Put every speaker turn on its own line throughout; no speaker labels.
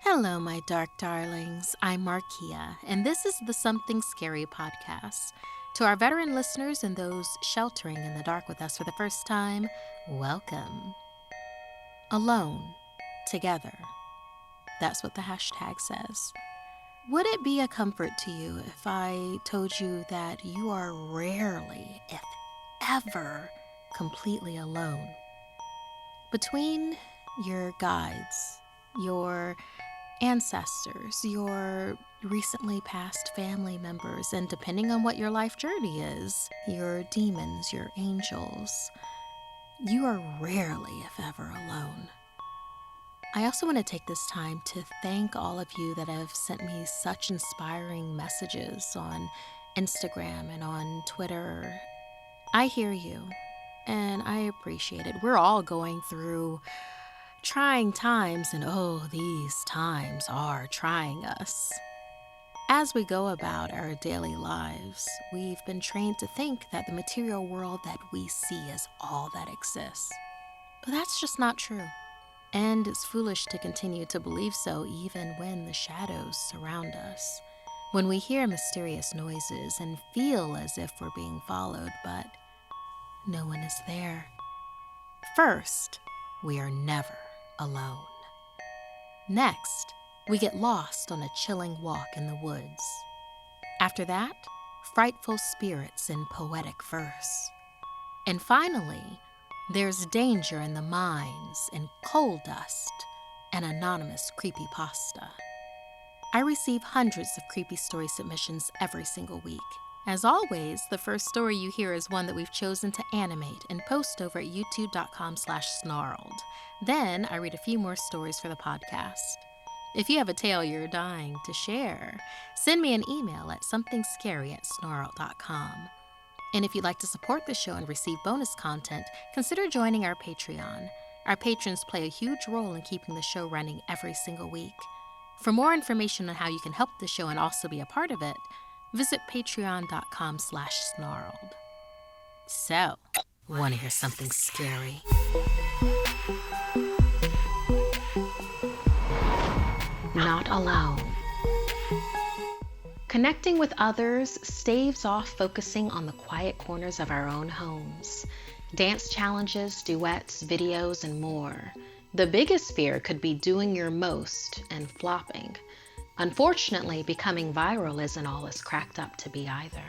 Hello, my dark darlings. I'm Markeia, and this is the Something Scary podcast. To our veteran listeners and those sheltering in the dark with us for the first time, welcome. Alone, together. That's what the hashtag says. Would it be a comfort to you if I told you that you are rarely, if ever, completely alone? Between your guides, your ancestors, your recently passed family members, and depending on what your life journey is, your demons, your angels, you are rarely, if ever, alone. I also want to take this time to thank all of you that have sent me such inspiring messages on Instagram and on Twitter. I hear you, and I appreciate it. We're all going through trying times, and oh, these times are trying us. As we go about our daily lives, we've been trained to think that the material world that we see is all that exists. But that's just not true. And it's foolish to continue to believe so even when the shadows surround us. When we hear mysterious noises and feel as if we're being followed, but no one is there. First, we are never alone. Next, we get lost on a chilling walk in the woods. After that, frightful spirits in poetic verse. And finally, there's danger in the mines and coal dust and anonymous creepypasta. I receive hundreds of creepy story submissions every single week. As always, the first story you hear is one that we've chosen to animate and post over at youtube.com/snarled. Then I read a few more stories for the podcast. If you have a tale you're dying to share, send me an email at somethingscary@snarled.com. And if you'd like to support the show and receive bonus content, consider joining our Patreon. Our patrons play a huge role in keeping the show running every single week. For more information on how you can help the show and also be a part of it, visit patreon.com/snarled. So, want to hear something scary? Not alone. Connecting with others staves off focusing on the quiet corners of our own homes. Dance challenges, duets, videos, and more. The biggest fear could be doing your most and flopping. Unfortunately, becoming viral isn't all it's cracked up to be either.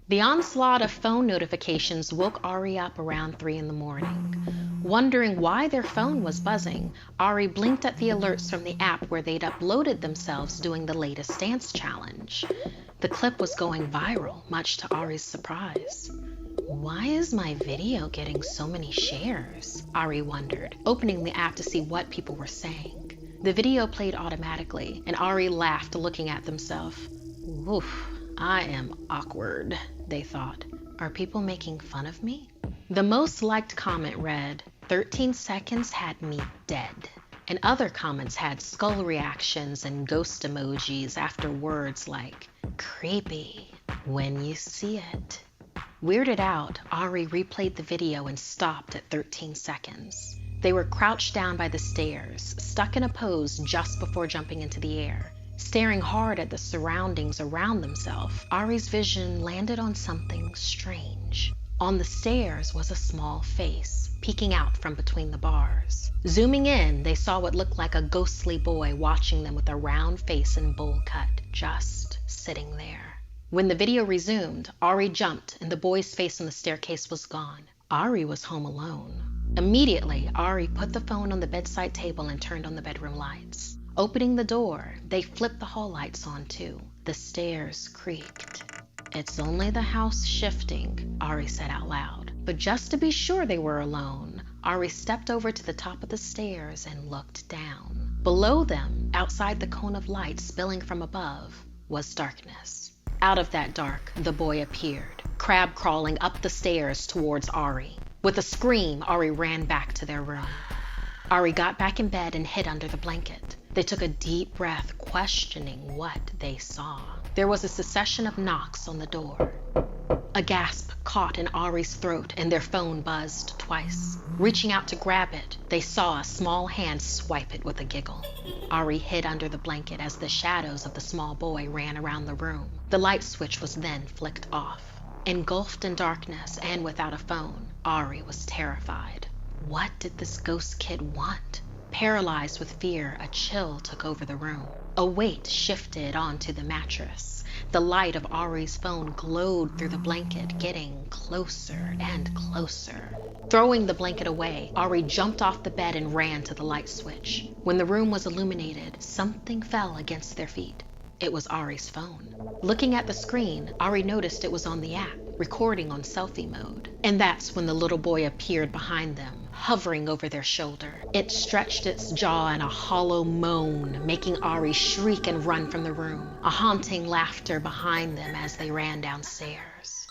The onslaught of phone notifications woke Ari up around 3 a.m. Wondering why their phone was buzzing, Ari blinked at the alerts from the app where they'd uploaded themselves doing the latest dance challenge. The clip was going viral, much to Ari's surprise. Why is my video getting so many shares? Ari wondered, opening the app to see what people were saying. The video played automatically, and Ari laughed, looking at themselves. Oof, I am awkward, they thought. Are people making fun of me? The most liked comment read, 13 seconds had me dead. And other comments had skull reactions and ghost emojis after words like, creepy, when you see it. Weirded out, Ari replayed the video and stopped at 13 seconds. They were crouched down by the stairs, stuck in a pose just before jumping into the air. Staring hard at the surroundings around themselves, Ari's vision landed on something strange. On the stairs was a small face, peeking out from between the bars. Zooming in, they saw what looked like a ghostly boy watching them with a round face and bowl cut, just sitting there. When the video resumed, Ari jumped and the boy's face on the staircase was gone. Ari was home alone. Immediately, Ari put the phone on the bedside table and turned on the bedroom lights. Opening the door, they flipped the hall lights on too. The stairs creaked. It's only the house shifting, Ari said out loud. But just to be sure they were alone, Ari stepped over to the top of the stairs and looked down. Below them, outside the cone of light spilling from above, was darkness. Out of that dark, the boy appeared, crab crawling up the stairs towards Ari. With a scream, Ari ran back to their room. Ari got back in bed and hid under the blanket. They took a deep breath, questioning what they saw. There was a succession of knocks on the door. A gasp caught in Ari's throat and their phone buzzed twice. Reaching out to grab it, they saw a small hand swipe it with a giggle. Ari hid under the blanket as the shadows of the small boy ran around the room. The light switch was then flicked off. Engulfed in darkness and without a phone, Ari was terrified. What did this ghost kid want? Paralyzed with fear, a chill took over the room. A weight shifted onto the mattress. The light of Ari's phone glowed through the blanket, getting closer and closer. Throwing the blanket away, Ari jumped off the bed and ran to the light switch. When the room was illuminated, something fell against their feet. It was Ari's phone. Looking at the screen, Ari noticed it was on the app, recording on selfie mode. And that's when the little boy appeared behind them, hovering over their shoulder. It stretched its jaw in a hollow moan, making Ari shriek and run from the room, a haunting laughter behind them as they ran downstairs.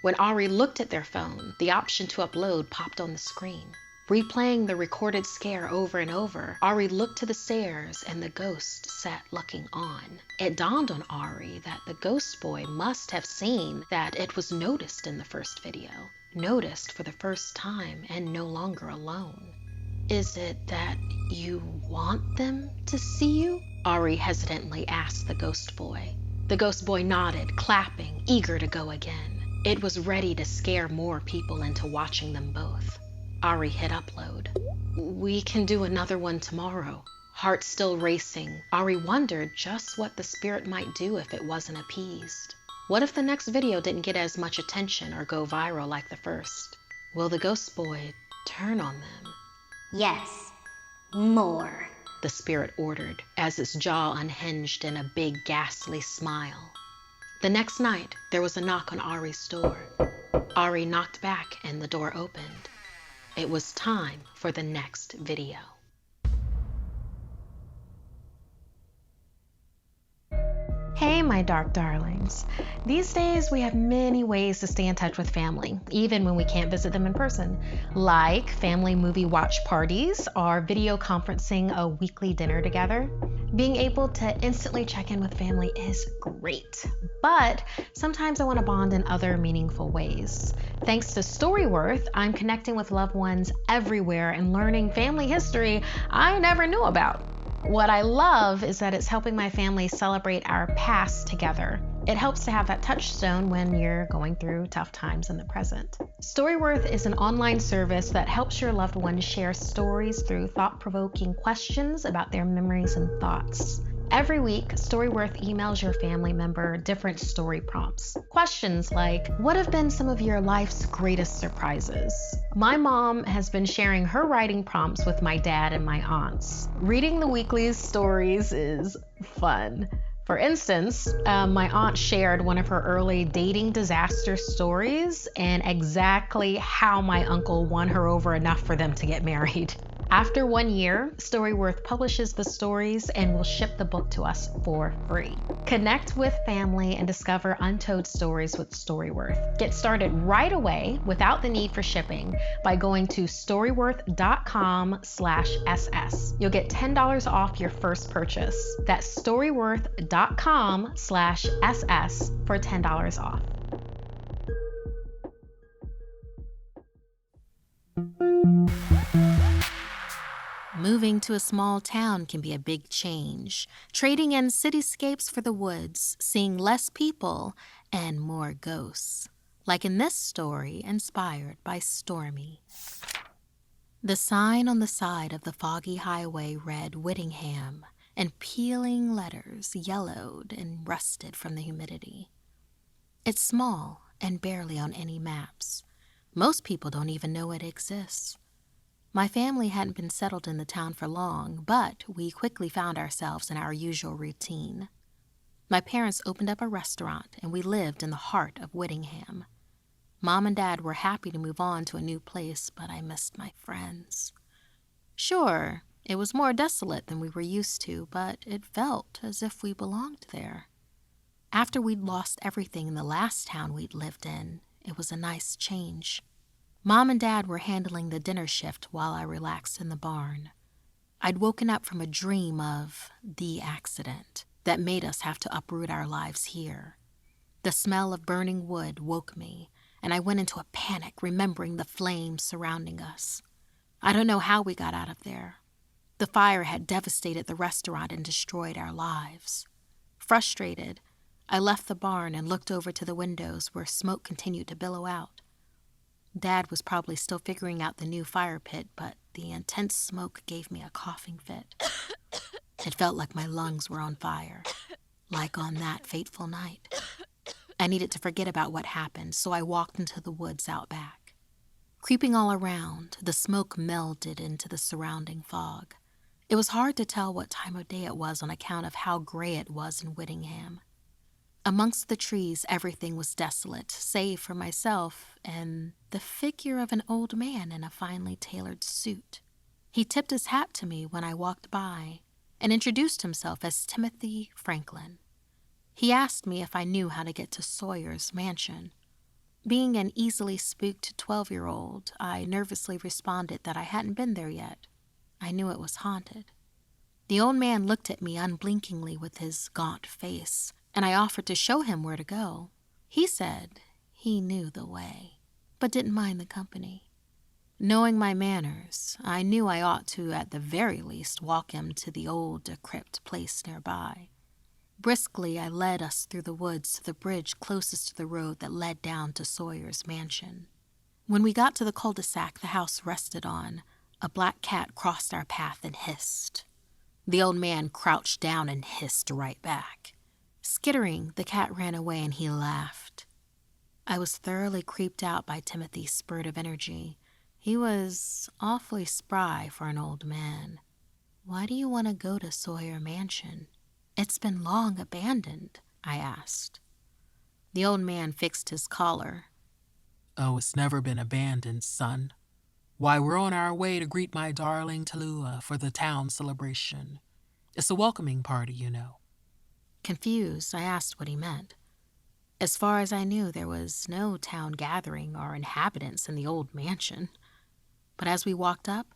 When Ari looked at their phone, the option to upload popped on the screen. Replaying the recorded scare over and over, Ari looked to the stairs and the ghost sat looking on. It dawned on Ari that the ghost boy must have seen that it was noticed in the first video. Noticed for the first time and no longer alone. Is it that you want them to see you? Ari hesitantly asked the ghost boy. The ghost boy nodded, clapping, eager to go again. It was ready to scare more people into watching them both. Ari hit upload. We can do another one tomorrow. Heart still racing, Ari wondered just what the spirit might do if it wasn't appeased. What if the next video didn't get as much attention or go viral like the first? Will the ghost boy turn on them?
Yes, more,
the spirit ordered as its jaw unhinged in a big ghastly smile. The next night, there was a knock on Ari's door. Ari knocked back and the door opened. It was time for the next video. Hey, my dark darlings. These days, we have many ways to stay in touch with family, even when we can't visit them in person, like family movie watch parties or video conferencing a weekly dinner together. Being able to instantly check in with family is great, but sometimes I want to bond in other meaningful ways. Thanks to Storyworth, I'm connecting with loved ones everywhere and learning family history I never knew about. What I love is that it's helping my family celebrate our past together. It helps to have that touchstone when you're going through tough times in the present. Storyworth is an online service that helps your loved ones share stories through thought-provoking questions about their memories and thoughts. Every week, Storyworth emails your family member different story prompts. Questions like, what have been some of your life's greatest surprises? My mom has been sharing her writing prompts with my dad and my aunts. Reading the weekly stories is fun. For instance, my aunt shared one of her early dating disaster stories and exactly how my uncle won her over enough for them to get married. After 1 year, Storyworth publishes the stories and will ship the book to us for free. Connect with family and discover untold stories with Storyworth. Get started right away without the need for shipping by going to storyworth.com/ss. You'll get $10 off your first purchase. That's storyworth.com/ss for $10 off. Moving to a small town can be a big change. Trading in cityscapes for the woods, seeing less people and more ghosts. Like in this story inspired by Stormii. The sign on the side of the foggy highway read Whittingham, and peeling letters yellowed and rusted from the humidity. It's small and barely on any maps. Most people don't even know it exists. My family hadn't been settled in the town for long, but we quickly found ourselves in our usual routine. My parents opened up a restaurant, and we lived in the heart of Whittingham. Mom and Dad were happy to move on to a new place, but I missed my friends. Sure, it was more desolate than we were used to, but it felt as if we belonged there. After we'd lost everything in the last town we'd lived in, it was a nice change. Mom and Dad were handling the dinner shift while I relaxed in the barn. I'd woken up from a dream of the accident that made us have to uproot our lives here. The smell of burning wood woke me, and I went into a panic, remembering the flames surrounding us. I don't know how we got out of there. The fire had devastated the restaurant and destroyed our lives. Frustrated, I left the barn and looked over to the windows where smoke continued to billow out. Dad was probably still figuring out the new fire pit, but the intense smoke gave me a coughing fit. It felt like my lungs were on fire, like on that fateful night. I needed to forget about what happened, so I walked into the woods out back. Creeping all around, the smoke melded into the surrounding fog. It was hard to tell what time of day it was on account of how gray it was in Whittingham. Amongst the trees, everything was desolate, save for myself and the figure of an old man in a finely tailored suit. He tipped his hat to me when I walked by and introduced himself as Timothy Franklin. He asked me if I knew how to get to Sawyer's mansion. Being an easily spooked 12-year-old, I nervously responded that I hadn't been there yet. I knew it was haunted. The old man looked at me unblinkingly with his gaunt face, and I offered to show him where to go. He said he knew the way, but didn't mind the company. Knowing my manners, I knew I ought to, at the very least, walk him to the old, decrepit place nearby. Briskly, I led us through the woods to the bridge closest to the road that led down to Sawyer's mansion. When we got to the cul-de-sac the house rested on, a black cat crossed our path and hissed. The old man crouched down and hissed right back. Skittering, the cat ran away and he laughed. I was thoroughly creeped out by Timothy's spurt of energy. He was awfully spry for an old man. Why do you want to go to Sawyer Mansion? It's been long abandoned, I asked. The old man fixed his collar.
Oh, it's never been abandoned, son. Why, we're on our way to greet my darling Tallulah for the town celebration. It's a welcoming party, you know.
Confused, I asked what he meant. As far as I knew, there was no town gathering or inhabitants in the old mansion. But as we walked up,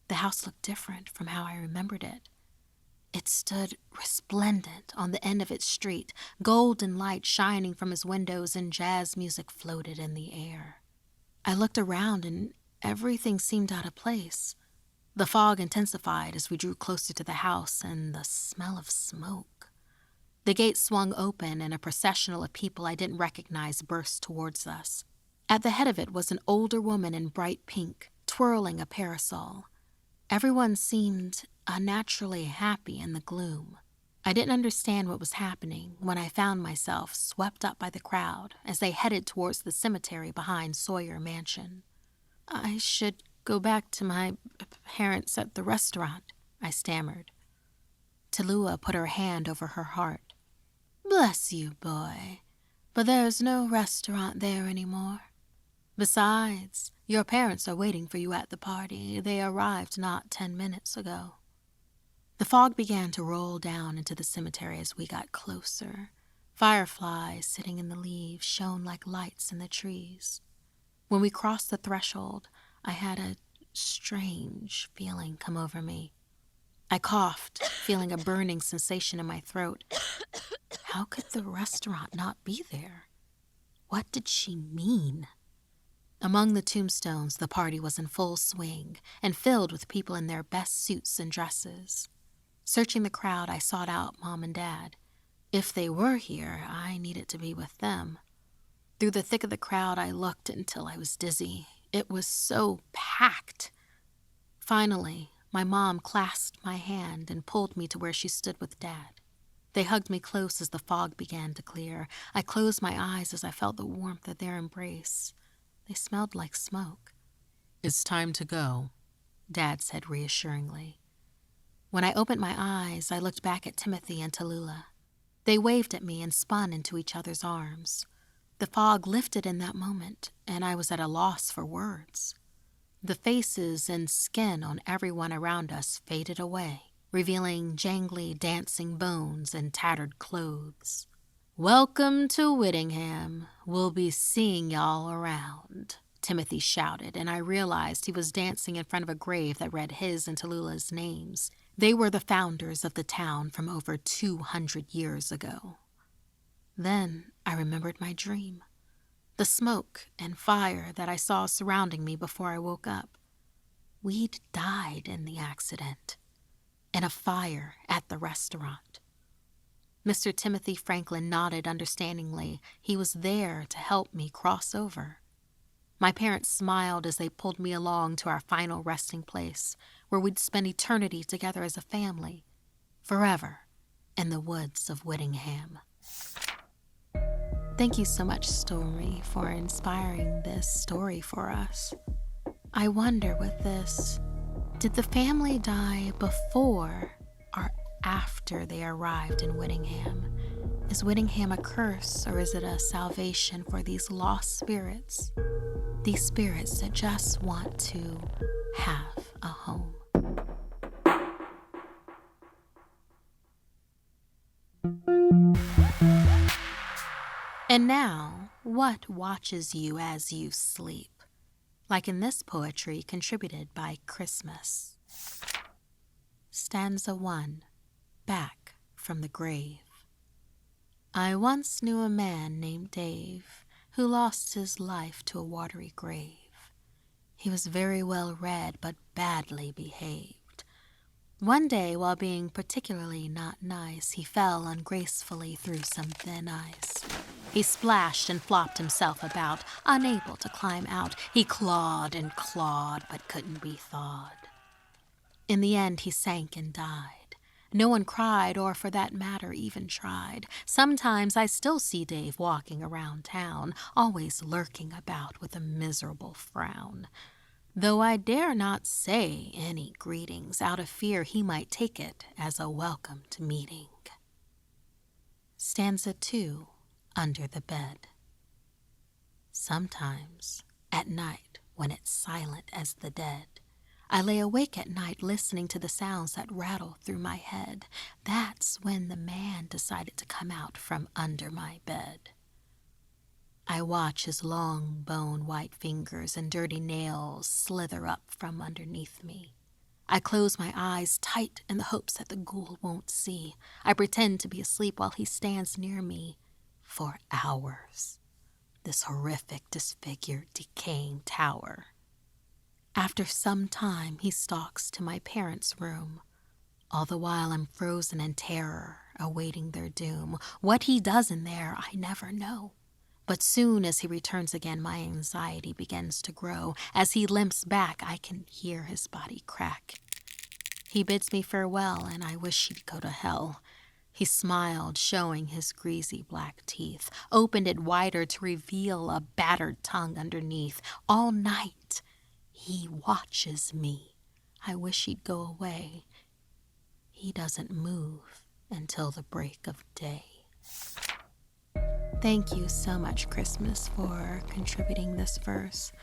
the house looked different from how I remembered it. It stood resplendent on the end of its street, golden light shining from its windows and jazz music floated in the air. I looked around and everything seemed out of place. The fog intensified as we drew closer to the house and the smell of smoke. The gate swung open and a processional of people I didn't recognize burst towards us. At the head of it was an older woman in bright pink, twirling a parasol. Everyone seemed unnaturally happy in the gloom. I didn't understand what was happening when I found myself swept up by the crowd as they headed towards the cemetery behind Sawyer Mansion. I should go back to my parents at the restaurant, I stammered. Tallulah put her hand over her heart. Bless you, boy, but there's no restaurant there anymore. Besides, your parents are waiting for you at the party. They arrived not 10 minutes ago. The fog began to roll down into the cemetery as we got closer. Fireflies sitting in the leaves shone like lights in the trees. When we crossed the threshold, I had a strange feeling come over me. I coughed, feeling a burning sensation in my throat. How could the restaurant not be there? What did she mean? Among the tombstones, the party was in full swing and filled with people in their best suits and dresses. Searching the crowd, I sought out Mom and Dad. If they were here, I needed to be with them. Through the thick of the crowd, I looked until I was dizzy. It was so packed. Finally, my mom clasped my hand and pulled me to where she stood with Dad. They hugged me close as the fog began to clear. I closed my eyes as I felt the warmth of their embrace. They smelled like smoke.
It's time to go,
Dad said reassuringly. When I opened my eyes, I looked back at Timothy and Tallulah. They waved at me and spun into each other's arms. The fog lifted in that moment, and I was at a loss for words. The faces and skin on everyone around us faded away, revealing jangly, dancing bones and tattered clothes. Welcome to Whittingham. We'll be seeing y'all around, Timothy shouted, and I realized he was dancing in front of a grave that read his and Tallulah's names. They were the founders of the town from over 200 years ago. Then I remembered my dream, the smoke and fire that I saw surrounding me before I woke up. We'd died in the accident, in a fire at the restaurant. Mr. Timothy Franklin nodded understandingly. He was there to help me cross over. My parents smiled as they pulled me along to our final resting place, where we'd spend eternity together as a family, forever, in the woods of Whittingham. Thank you so much, Stormii, for inspiring this story for us. I wonder with this, did the family die before or after they arrived in Whittingham? Is Whittingham a curse, or is it a salvation for these lost spirits? These spirits that just want to have a home. And now, what watches you as you sleep? Like in this poetry contributed by Kryssmass. Stanza 1. Back from the grave. I once knew a man named Dave who lost his life to a watery grave. He was very well read but badly behaved. One day, while being particularly not nice, he fell ungracefully through some thin ice. He splashed and flopped himself about, unable to climb out. He clawed and clawed, but couldn't be thawed. In the end, he sank and died. No one cried, or for that matter, even tried. Sometimes I still see Dave walking around town, always lurking about with a miserable frown. Though I dare not say any greetings, out of fear he might take it as a welcome to meeting. Stanza 2. Under the bed. Sometimes, at night, when it's silent as the dead, I lay awake at night listening to the sounds that rattle through my head. That's when the man decided to come out from under my bed. I watch his long, bone-white fingers and dirty nails slither up from underneath me. I close my eyes tight in the hopes that the ghoul won't see. I pretend to be asleep while he stands near me. For hours, this horrific, disfigured, decaying tower. After some time, he stalks to my parents' room. All the while I'm frozen in terror, awaiting their doom. What he does in there, I never know. But soon as he returns again, my anxiety begins to grow. As he limps back, I can hear his body crack. He bids me farewell, and I wish he'd go to hell. He smiled, showing his greasy black teeth, opened it wider to reveal a battered tongue underneath. All night, he watches me. I wish he'd go away. He doesn't move until the break of day. Thank you so much, Kryssmass, for contributing this verse.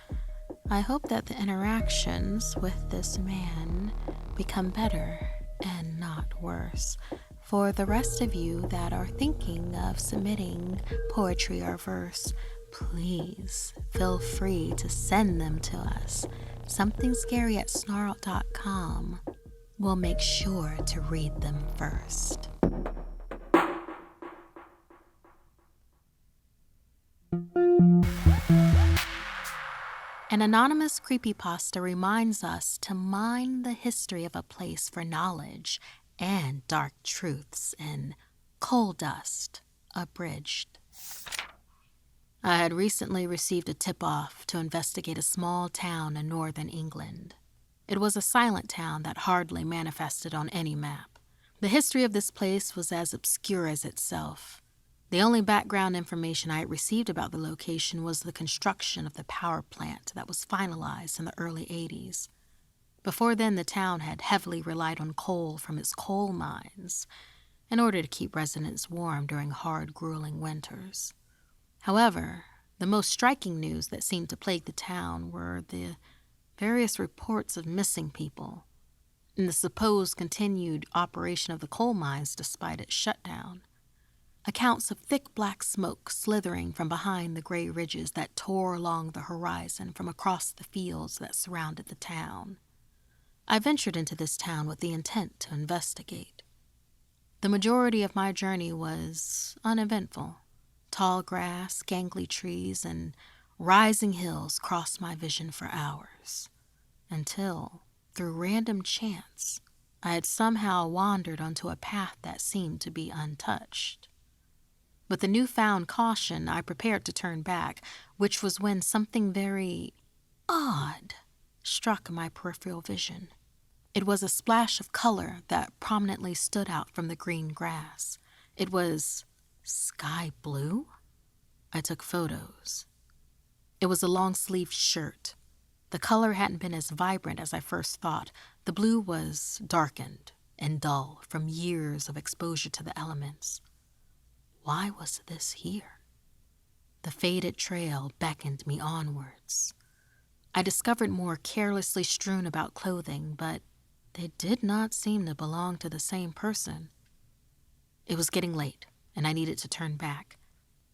I hope that the interactions with this man become better and not worse. For the rest of you that are thinking of submitting poetry or verse, please feel free to send them to us. SomethingScary@snarled.com. We'll make sure to read them first. An anonymous creepypasta reminds us to mine the history of a place for knowledge and dark truths in Coal Dust, Abridged. I had recently received a tip-off to investigate a small town in northern England. It was a silent town that hardly manifested on any map. The history of this place was as obscure as itself. The only background information I had received about the location was the construction of the power plant that was finalized in the early 80s. Before then, the town had heavily relied on coal from its coal mines in order to keep residents warm during hard, grueling winters. However, the most striking news that seemed to plague the town were the various reports of missing people and the supposed continued operation of the coal mines despite its shutdown. Accounts of thick black smoke slithering from behind the gray ridges that tore along the horizon from across the fields that surrounded the town. I ventured into this town with the intent to investigate. The majority of my journey was uneventful. Tall grass, gangly trees, and rising hills crossed my vision for hours, until, through random chance, I had somehow wandered onto a path that seemed to be untouched. With a newfound caution, I prepared to turn back, which was when something very odd struck my peripheral vision. It was a splash of color that prominently stood out from the green grass. It was sky blue? I took photos. It was a long-sleeved shirt. The color hadn't been as vibrant as I first thought. The blue was darkened and dull from years of exposure to the elements. Why was this here? The faded trail beckoned me onwards. I discovered more carelessly strewn about clothing, but they did not seem to belong to the same person. It was getting late, and I needed to turn back.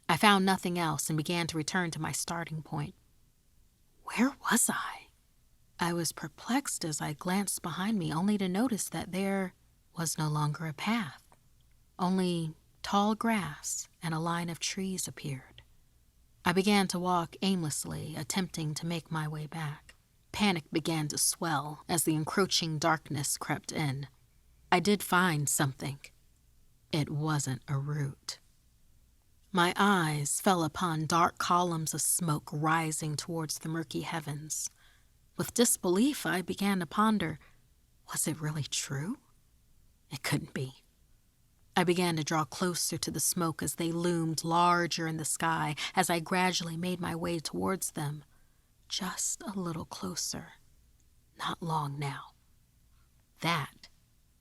I found nothing else and began to return to my starting point. Where was I? I was perplexed as I glanced behind me, only to notice that there was no longer a path. Only tall grass and a line of trees appeared. I began to walk aimlessly, attempting to make my way back. Panic began to swell as the encroaching darkness crept in. I did find something. It wasn't a root. My eyes fell upon dark columns of smoke rising towards the murky heavens. With disbelief, I began to ponder, was it really true? It couldn't be. I began to draw closer to the smoke as they loomed larger in the sky as I gradually made my way towards them. Just a little closer. Not long now. That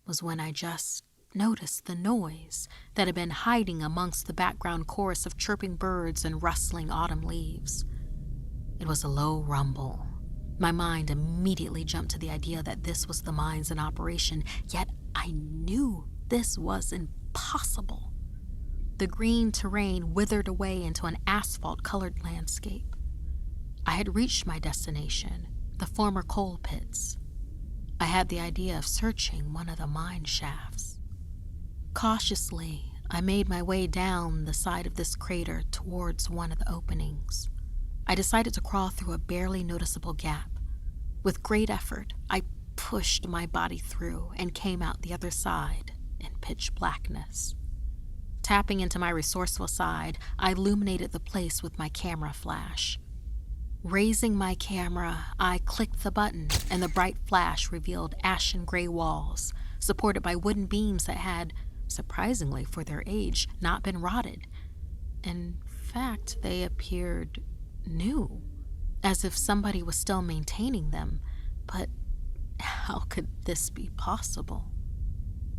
was when I just noticed the noise that had been hiding amongst the background chorus of chirping birds and rustling autumn leaves. It was a low rumble. My mind immediately jumped to the idea that this was the mines in operation, yet I knew this was impossible. The green terrain withered away into an asphalt-colored landscape. I had reached my destination, the former coal pits. I had the idea of searching one of the mine shafts. Cautiously, I made my way down the side of this crater towards one of the openings. I decided to crawl through a barely noticeable gap. With great effort, I pushed my body through and came out the other side in pitch blackness. Tapping into my resourceful side, I illuminated the place with my camera flash. Raising my camera, I clicked the button, and the bright flash revealed ashen gray walls, supported by wooden beams that had, surprisingly for their age, not been rotted. In fact, they appeared new, as if somebody was still maintaining them. But how could this be possible?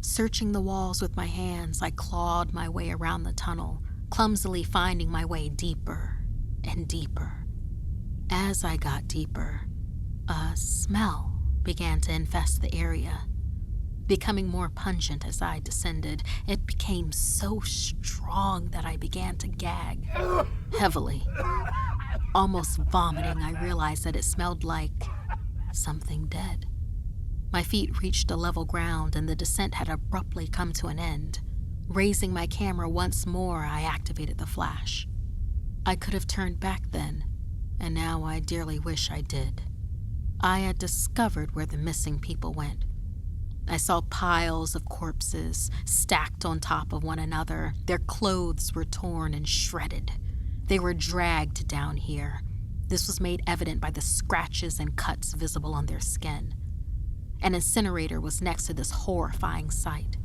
Searching the walls with my hands, I clawed my way around the tunnel, clumsily finding my way deeper and deeper. As I got deeper, a smell began to infest the area. Becoming more pungent as I descended, it became so strong that I began to gag heavily. Almost vomiting, I realized that it smelled like something dead. My feet reached a level ground and the descent had abruptly come to an end. Raising my camera once more, I activated the flash. I could have turned back then, and now I dearly wish I did. I had discovered where the missing people went. I saw piles of corpses stacked on top of one another. Their clothes were torn and shredded. They were dragged down here. This was made evident by the scratches and cuts visible on their skin. An incinerator was next to this horrifying sight.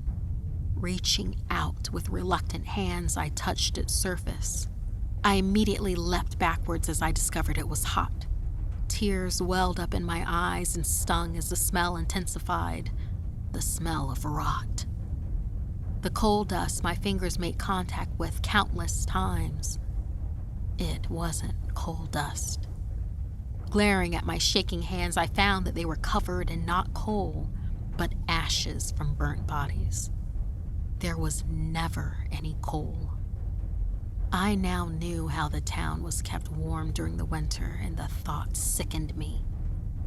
Reaching out with reluctant hands, I touched its surface. I immediately leapt backwards as I discovered it was hot. Tears welled up in my eyes and stung as the smell intensified. The smell of rot. The coal dust my fingers made contact with countless times. It wasn't coal dust. Glaring at my shaking hands, I found that they were covered in not coal, but ashes from burnt bodies. There was never any coal. I now knew how the town was kept warm during the winter, and the thought sickened me.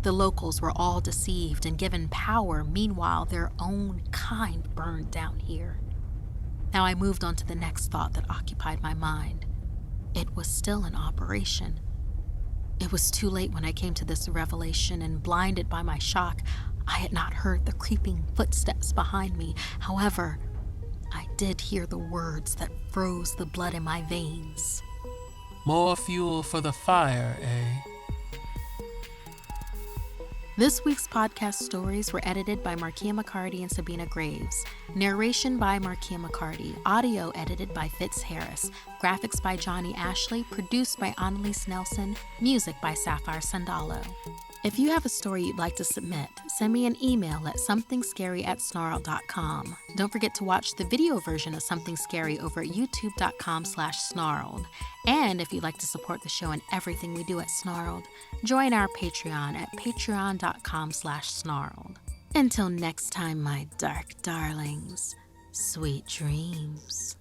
The locals were all deceived and given power, meanwhile their own kind burned down here. Now I moved on to the next thought that occupied my mind. it was still in operation. It was too late when I came to this revelation, and blinded by my shock, I had not heard the creeping footsteps behind me. However, I did hear the words that froze the blood in my veins.
More fuel for the fire, eh?
This week's podcast stories were edited by Markeia McCarty and Sabina Graves. Narration by Markeia McCarty. Audio edited by Fitz Harris. Graphics by Jonny Ashley. Produced by Analise Nelson. Music by Sapphire Sandalo. If you have a story you'd like to submit, send me an email at somethingscary@snarled.com. Don't forget to watch the video version of Something Scary over at youtube.com/snarled. And if you'd like to support the show and everything we do at Snarled, join our Patreon at patreon.com/snarled. Until next time, my dark darlings, sweet dreams.